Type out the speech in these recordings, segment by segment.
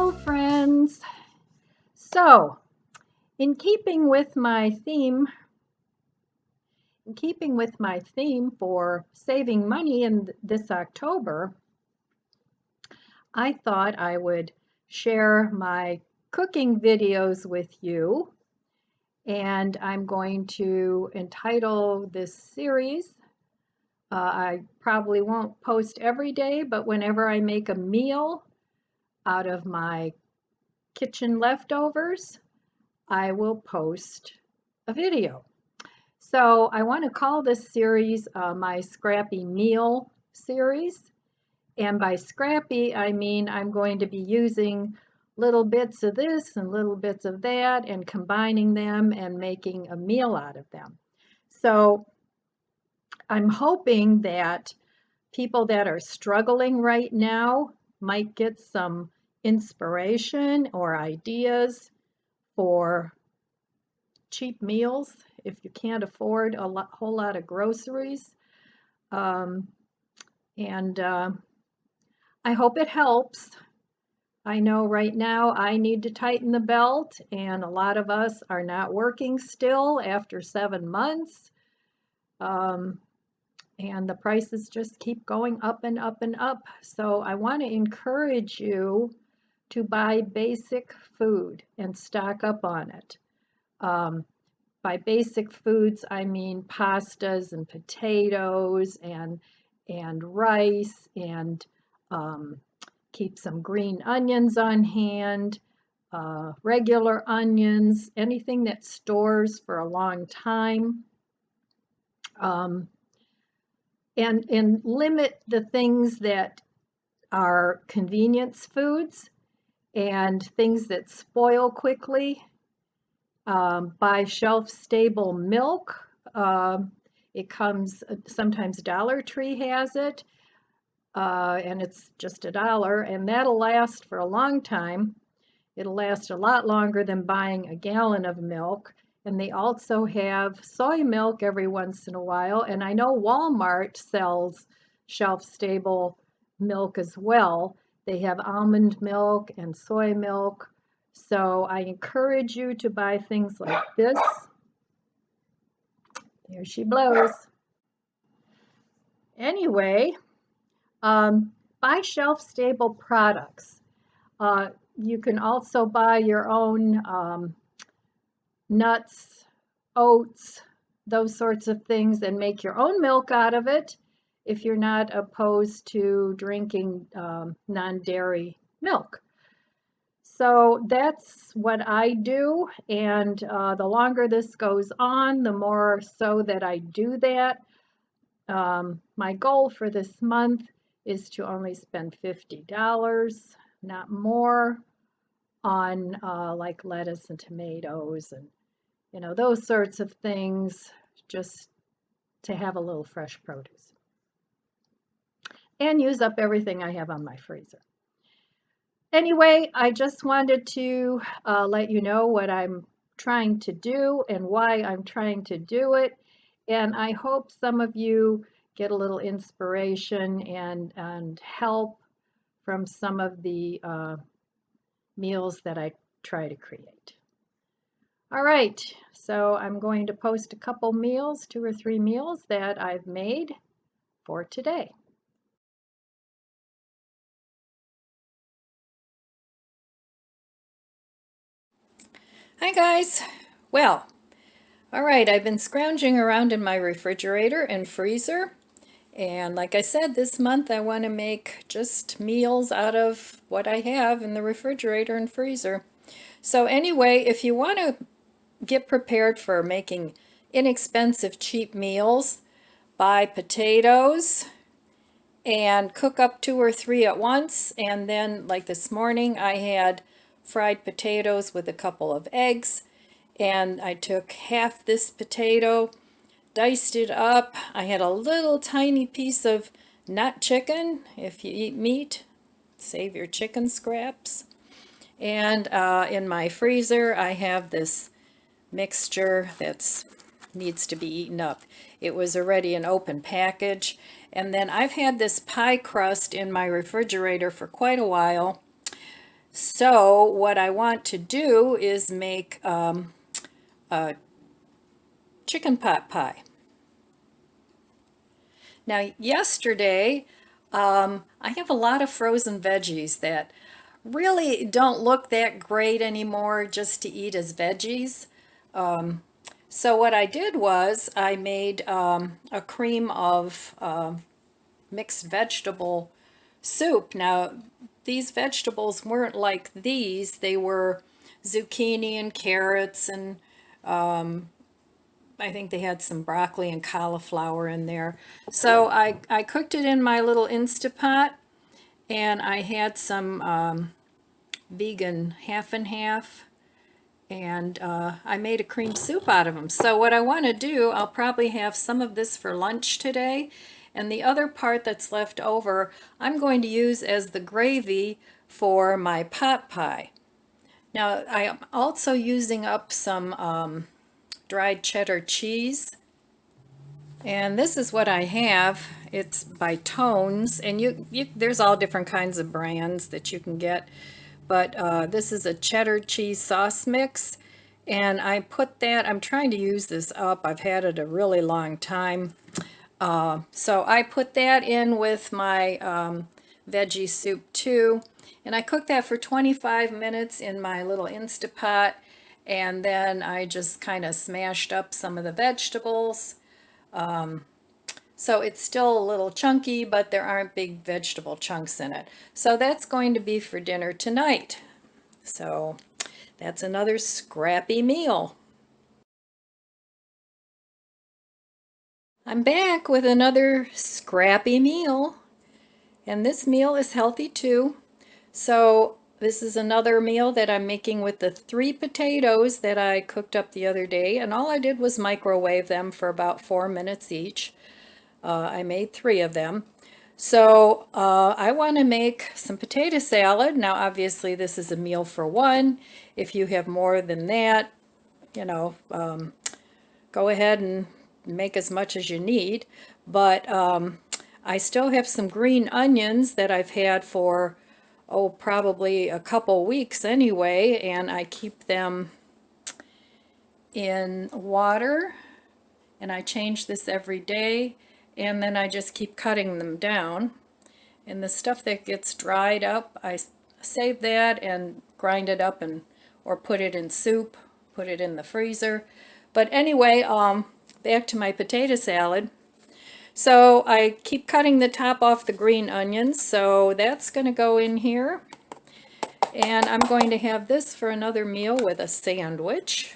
Hello, friends. So, in keeping with my theme, for saving money in this October, I thought I would share my cooking videos with you, and I'm going to entitle this series. I probably won't post every day, but whenever I make a meal out of my kitchen leftovers, I will post a video. So I want to call this series my Scrappy Meal series. And by scrappy, I mean I'm going to be using little bits of this and little bits of that and combining them and making a meal out of them. So I'm hoping that people that are struggling right now might get some inspiration or ideas for cheap meals if you can't afford a whole lot of groceries. And I hope it helps. I know right now I need to tighten the belt, and a lot of us are not working still after 7 months. And the prices just keep going up and up and up. So I want to encourage you to buy basic food and stock up on it. By basic foods, I mean pastas and potatoes and rice, and keep some green onions on hand, regular onions, anything that stores for a long time. And limit the things that are convenience foods and things that spoil quickly. Buy shelf-stable milk. It comes, sometimes Dollar Tree has it, and it's just $1, and that'll last for a long time. It'll last a lot longer than buying a gallon of milk. And they also have soy milk every once in a while. And I know Walmart sells shelf-stable milk as well. They have almond milk and soy milk. So I encourage you to buy things like this. There she blows. Anyway, buy shelf-stable products. You can also buy your own nuts, oats, those sorts of things, and make your own milk out of it if you're not opposed to drinking non-dairy milk. So that's what I do, and the longer this goes on, the more so that I do that. My goal for this month is to only spend $50, not more, on like lettuce and tomatoes and those sorts of things, just to have a little fresh produce and use up everything I have on my freezer. Anyway, I just wanted to let you know what I'm trying to do and why I'm trying to do it. And I hope some of you get a little inspiration and help from some of the meals that I try to create. All right, so I'm going to post a couple meals, 2 or 3 meals that I've made for today. Hi guys. Well, all right, I've been scrounging around in my refrigerator and freezer, and like I said, this month I want to make just meals out of what I have in the refrigerator and freezer. So anyway, if you want to get prepared for making inexpensive, cheap meals, buy potatoes and cook up 2 or 3 at once. And then, like this morning, I had fried potatoes with a couple of eggs, and I took half this potato, diced it up. I had a little tiny piece of nut chicken. If you eat meat, save your chicken scraps. And in my freezer, I have this mixture that needs to be eaten up. It was already an open package. And then I've had this pie crust in my refrigerator for quite a while. So what I want to do is make a chicken pot pie. Now yesterday, I have a lot of frozen veggies that really don't look that great anymore just to eat as veggies. So what I did was I made a cream of mixed vegetable soup. Now, these vegetables weren't like these. They were zucchini and carrots, and I think they had some broccoli and cauliflower in there. So I cooked it in my little Instapot, and I had some vegan half and half, and I made a cream soup out of them. So what I want to do, I'll probably have some of this for lunch today, and the other part that's left over, I'm going to use as the gravy for my pot pie. Now, I am also using up some dried cheddar cheese, and this is what I have. It's by Tones, and there's all different kinds of brands that you can get, but this is a cheddar cheese sauce mix, and I put that, I'm trying to use this up. I've had it a really long time. So I put that in with my veggie soup too, and I cooked that for 25 minutes in my little Instapot, and then I just kind of smashed up some of the vegetables. So it's still a little chunky, but there aren't big vegetable chunks in it. So that's going to be for dinner tonight. So that's another scrappy meal. I'm back with another scrappy meal, and this meal is healthy too. So this is another meal that I'm making with the 3 potatoes that I cooked up the other day, and all I did was microwave them for about 4 minutes each. I made 3 of them. So I want to make some potato salad. Now obviously this is a meal for one. If you have more than that, you know, go ahead and make as much as you need. But I still have some green onions that I've had for, oh, probably a couple weeks anyway, and I keep them in water, and I change this every day, and then I just keep cutting them down. And the stuff that gets dried up, I save that and grind it up, and or put it in soup, put it in the freezer. But anyway, back to my potato salad. So I keep cutting the top off the green onions, so that's going to go in here. And I'm going to have this for another meal with a sandwich.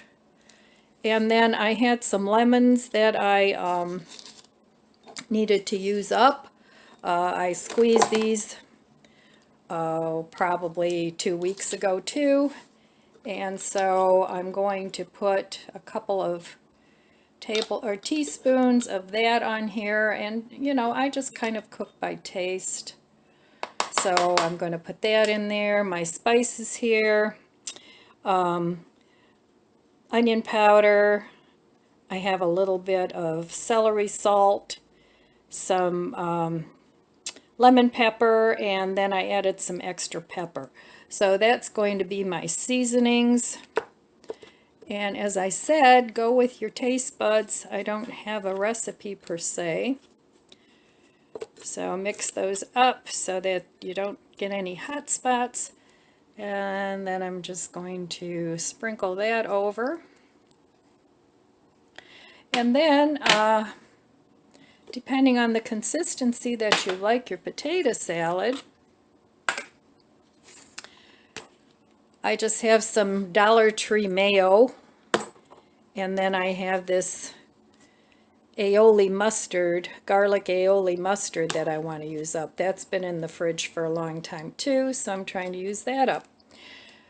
And then I had some lemons that I needed to use up. I squeezed these probably 2 weeks ago too. And so I'm going to put a couple of teaspoons of that on here, and you know, I just kind of cook by taste. So I'm going to put that in there. My spices here, onion powder, I have a little bit of celery salt, some lemon pepper, and then I added some extra pepper. So that's going to be my seasonings. And as I said, go with your taste buds. I don't have a recipe per se. So mix those up so that you don't get any hot spots. And then I'm just going to sprinkle that over. And then, depending on the consistency that you like your potato salad, I just have some Dollar Tree mayo, and then I have this aioli mustard, garlic aioli mustard that I want to use up. That's been in the fridge for a long time too, so I'm trying to use that up.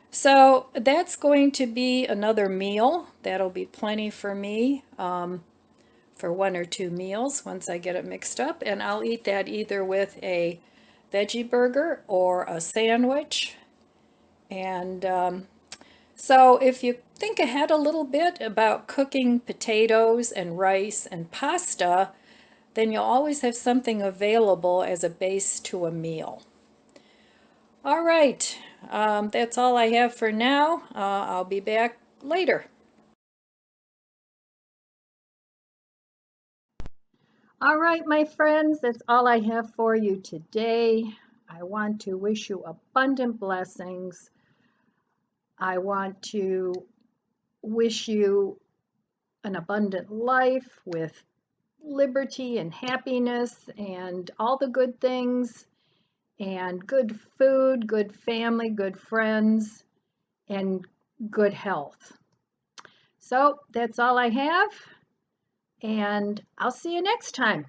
So that's going to be another meal. That'll be plenty for me for 1 or 2 meals once I get it mixed up, and I'll eat that either with a veggie burger or a sandwich. And so if you think ahead a little bit about cooking potatoes and rice and pasta, then you'll always have something available as a base to a meal. All right, That's all I have for now. I'll be back later. All right, my friends, that's all I have for you today. I want to wish you abundant blessings. I want to wish you an abundant life with liberty and happiness and all the good things and good food, good family, good friends, and good health. So that's all I have, and I'll see you next time.